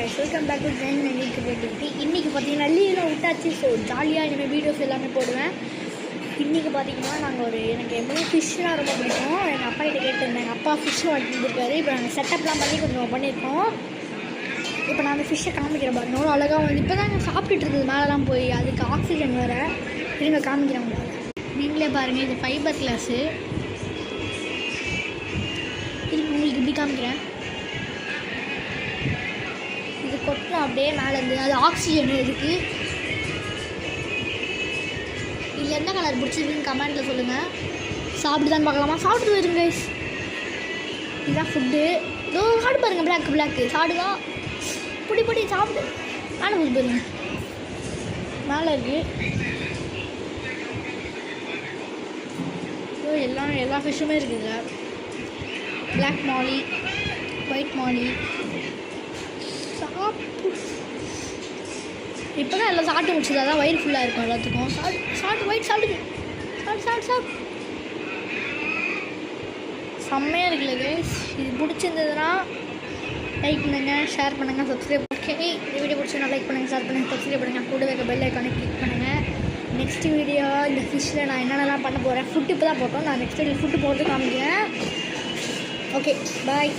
guys, welcome back to Zen and Creativity. இன்றைக்கி பார்த்தீங்கன்னா லீவில் விட்டாச்சு. ஸோ ஜாலியாக இனிமேல் வீடியோஸ் எல்லாமே போடுவேன். இன்றைக்கி பார்த்தீங்கன்னா நாங்கள் எனக்கு எப்பவுமே ஃபிஷ்ஷெலாம் ரொம்ப பிடிக்கும். எங்கள் அப்பா கிட்ட கேட்டிருந்தேன். எங்கள் அப்பா ஃபிஷ்ஷும் வாங்கிட்டு வந்துருக்காரு. இப்போ நாங்கள் செட்டப்லாம் பண்ணி கொஞ்சம் பண்ணியிருக்கோம். இப்போ நான் அந்த ஃபிஷ்ஷை காமிக்கிறேன் பாருங்க. அவ்வளோ அழகாக வந்து இப்போ தான் சாப்பிட்டுட்டு இருந்தது மேலெலாம் போய். அதுக்கு ஆக்சிஜன் வேறு. இருங்க காமிக்கிறேன் உங்களால். நீங்களே பாருங்கள், இது ஃபைபர் கிளாஸு. இது உங்களுக்கு இப்படி காமிக்கிறேன். இது கொட்டணும் அப்படியே மேலேருந்து. அது ஆக்சிஜன் இருக்குது. இதில் எந்த கலர் பிடிச்சிருக்குன்னு கமெண்ட்டில் சொல்லுங்கள். சாப்பிட்டு பார்க்கலாமா? சாப்பிட்டு வருங்க கைஸ். இதுதான் ஃபுட்டு. இதோ சாப்பிட்டு பாருங்கள். பிளாக்கு சாப்பிடுதா? பொடி சாப்பிட்டு மேலே போய் பாருங்க. மேலே இருக்குது. எல்லா ஃபிஷ்ஷுமே இருக்குதுங்க. பிளாக் மாலி, ஒயிட் மாலி. இப்போ தான் எல்லாம் சாப்பிட்டு முடிச்சது. அதான் வயிறு ஃபுல்லாக இருக்கும் எல்லாத்துக்கும். சாப்பிட்டு ஒயிட் சாப்பிட்டு செம்மையாக இருக்குல்ல கைஸ். இது பிடிச்சிருந்ததுன்னா லைக் பண்ணுங்கள், ஷேர் பண்ணுங்கள், சப்ஸ்கிரைப். ஓகே, இந்த வீடியோ பிடிச்சதுனா லைக் பண்ணுங்கள், ஷேர் பண்ணுங்கள், சப்ஸ்கிரைப் பண்ணுங்கள். கூட வைக்க பெல் ஐக்கானை கிளிக் பண்ணுங்கள். நெக்ஸ்ட் வீடியோ இந்த ஃபிஷ்ஷில் நான் என்னென்னலாம் பண்ண போகிறேன். ஃபுட்டு இப்போ தான் போட்டோம். நான் நெக்ஸ்ட் வீடியோ ஃபுட்டு போட்டு காமிக்கிறேன். ஓகே, பாய்.